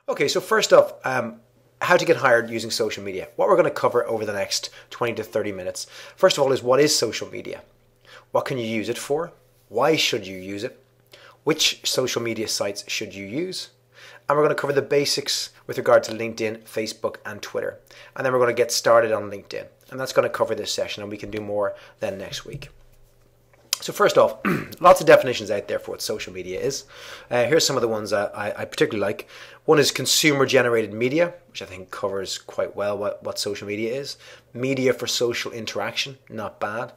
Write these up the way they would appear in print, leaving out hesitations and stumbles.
Okay, so first off, how to get hired using social media. What we're going to cover over the next 20 to 30 minutes. First of all is, what is social media? What can you use it for? Why should you use it? Which social media sites should you use? And we're going to cover the basics with regard to LinkedIn, Facebook, and Twitter. And then we're going to get started on LinkedIn. And that's going to cover this session, and we can do more then next week. So first off, lots of definitions out there for what social media is. Here's some of the ones I particularly like. One is consumer-generated media, which I think covers quite well what social media is. Media for social interaction, not bad.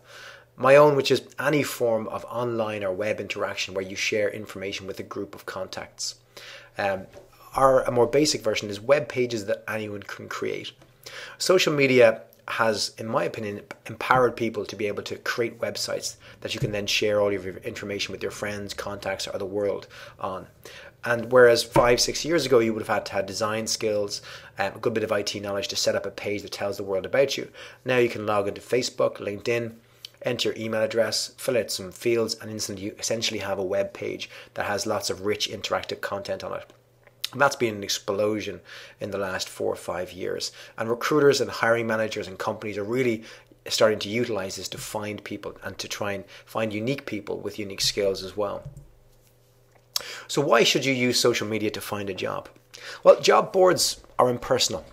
My own, which is any form of online or web interaction where you share information with a group of contacts. A more basic version is web pages that anyone can create. Social media has, in my opinion, empowered people to be able to create websites that you can then share all of your information with your friends, contacts, or the world on. And whereas 5-6 years ago you would have had to have design skills, a good bit of IT knowledge to set up a page that tells the world about you, now you can log into Facebook, LinkedIn, enter your email address, fill out some fields, and instantly you essentially have a web page that has lots of rich interactive content on it. And that's been an explosion in the last 4 or 5 years. And recruiters and hiring managers and companies are really starting to utilize this to find people and to try and find unique people with unique skills as well. So why should you use social media to find a job? Well, job boards are impersonal.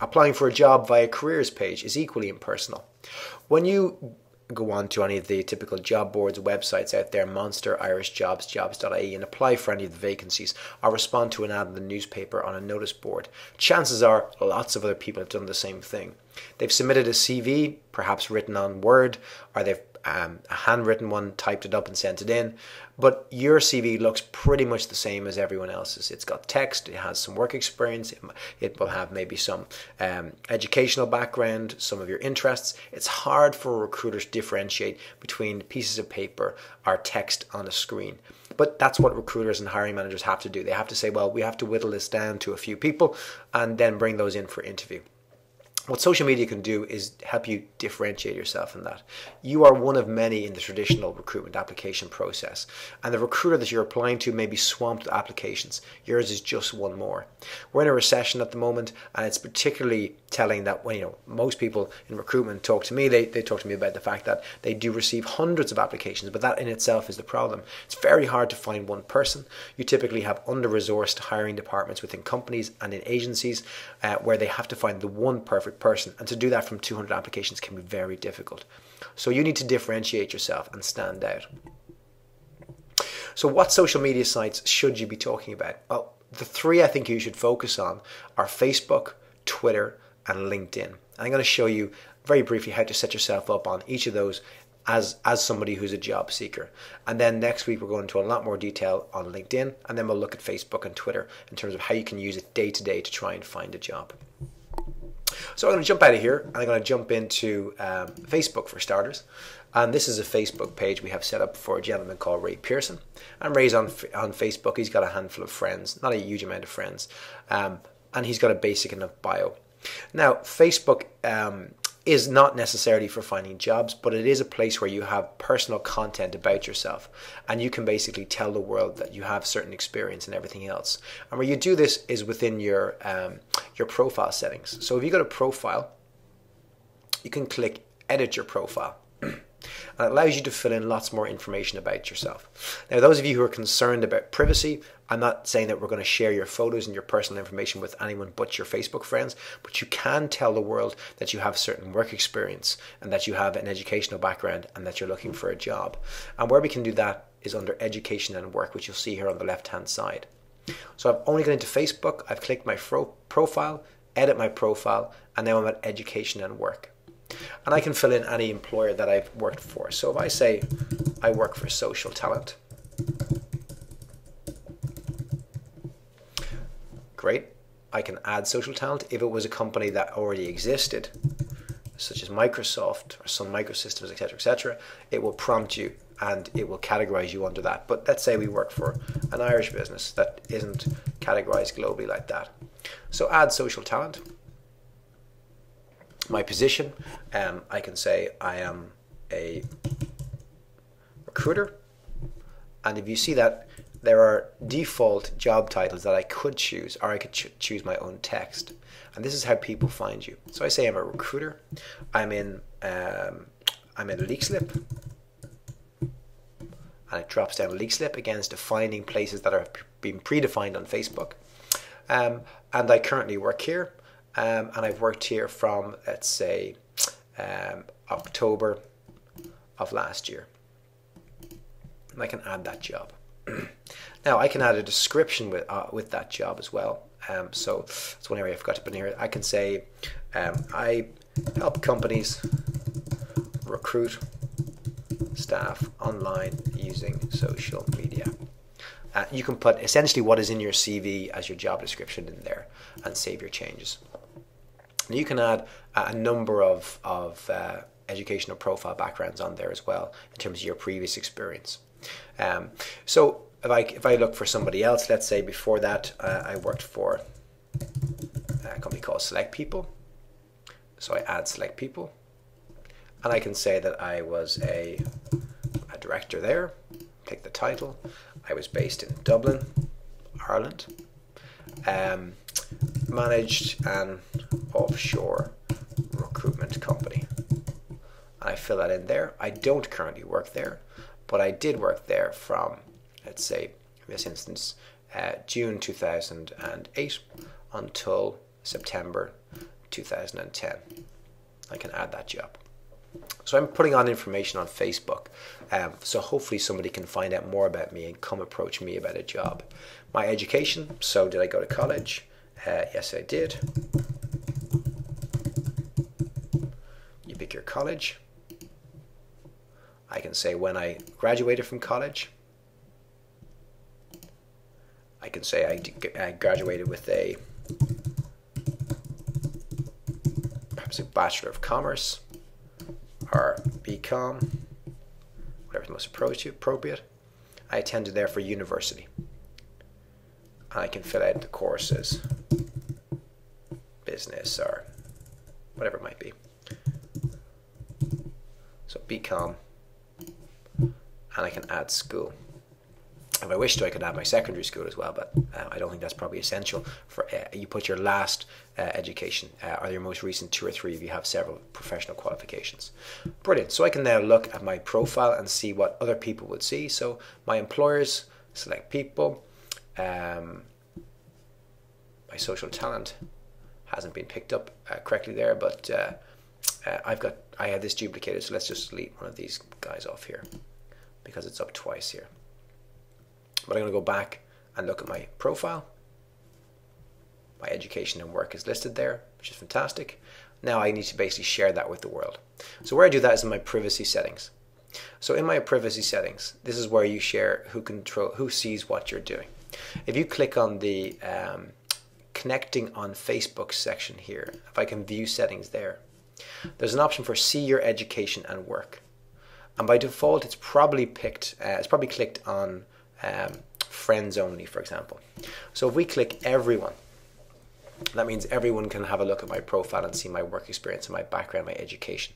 Applying for a job via careers page is equally impersonal. When you go on to any of the typical job boards websites out there, Monster, Irish Jobs, Jobs.ie, and apply for any of the vacancies or respond to an ad in the newspaper on a notice board, chances are lots of other people have done the same thing. They've submitted a CV, perhaps written on Word, or they've a handwritten one, typed it up and sent it in, but your CV looks pretty much the same as everyone else's. It's got text, it has some work experience, it will have maybe some educational background, some of your interests. It's hard for recruiters to differentiate between pieces of paper or text on a screen. But that's what recruiters and hiring managers have to do. They have to say, well, we have to whittle this down to a few people and then bring those in for interview. What social media can do is help you differentiate yourself in that. You are one of many in the traditional recruitment application process, and the recruiter that you're applying to may be swamped with applications. Yours is just one more. We're in a recession at the moment, and it's particularly telling that when most people in recruitment talk to me, they talk to me about the fact that they do receive hundreds of applications, but that in itself is the problem. It's very hard to find one person. You typically have under-resourced hiring departments within companies and in agencies where they have to find the one perfect person, and to do that from 200 applications can be very difficult. So you need to differentiate yourself and stand out. So what social media sites should you be talking about? Well, the three I think you should focus on are Facebook, Twitter, and LinkedIn. And I'm going to show you very briefly how to set yourself up on each of those as somebody who's a job seeker. And then next week we're going into a lot more detail on LinkedIn, and then we'll look at Facebook and Twitter in terms of how you can use it day to day to try and find a job. So I'm going to jump out of here and I'm going to jump into Facebook for starters. And this is a Facebook page we have set up for a gentleman called Ray Pearson. And Ray's on Facebook. He's got a handful of friends, not a huge amount of friends. And he's got a basic enough bio. Now, Facebook is not necessarily for finding jobs, but it is a place where you have personal content about yourself, and you can basically tell the world that you have certain experience and everything else. And where you do this is within your profile settings. So if you go to profile, you can click edit your profile. And it allows you to fill in lots more information about yourself. Now, those of you who are concerned about privacy, I'm not saying that we're going to share your photos and your personal information with anyone but your Facebook friends, but you can tell the world that you have certain work experience and that you have an educational background and that you're looking for a job. And where we can do that is under education and work, which you'll see here on the left hand side. So I've only gone into Facebook, I've clicked my profile, edit my profile, and now I'm at education and work. And I can fill in any employer that I've worked for. So if I say I work for Social Talent, great. I can add Social Talent. If it was a company that already existed, such as Microsoft or Sun Microsystems, etc., it will prompt you and it will categorize you under that. But let's say we work for an Irish business that isn't categorized globally like that. So add Social Talent. My position, I can say I am a recruiter, and if you see that there are default job titles that I could choose, or I could choose my own text. And this is how people find you. So I say I'm a recruiter. I'm in Leakslip. And it drops down Leakslip. Again, it's defining places that are being predefined on Facebook. And I currently work here. And I've worked here from, let's say, October of last year. And I can add that job. Now I can add a description with that job as well. So that's one area I forgot to put in here. I can say I help companies recruit staff online using social media. You can put essentially what is in your CV as your job description in there and save your changes. And you can add a number of educational profile backgrounds on there as well in terms of your previous experience. So if I look for somebody else, let's say before that I worked for a company called Select People. So I add Select People. And I can say that I was a director there. Click the title. I was based in Dublin, Ireland. Managed an offshore recruitment company. And I fill that in there. I don't currently work there, but I did work there from, let's say, in this instance, June 2008 until September 2010. I can add that job. So I'm putting on information on Facebook. So hopefully somebody can find out more about me and come approach me about a job. My education, so did I go to college? Yes, I did. You pick your college. I can say when I graduated from college. I can say I graduated with perhaps a Bachelor of Commerce or BCom, whatever's most appropriate. I attended there for university. And I can fill out the courses, business or whatever it might be. So BCom, and I can add school. If I wish to, I could add my secondary school as well, but I don't think that's probably essential. For you put your last education or your most recent 2 or 3 if you have several professional qualifications. Brilliant. So I can now look at my profile and see what other people would see. So my employers, Select People. My social talent hasn't been picked up correctly there, but I have this duplicated. So let's just delete one of these guys off here because it's up twice here. But I'm going to go back and look at my profile. My education and work is listed there, which is fantastic. Now I need to basically share that with the world. So where I do that is in my privacy settings. So in my privacy settings, this is where you share who sees what you're doing. If you click on the connecting on Facebook section here, if I can view settings there, there's an option for see your education and work. And by default, it's probably clicked on friends only, for example. So if we click everyone, that means everyone can have a look at my profile and see my work experience and my background, my education.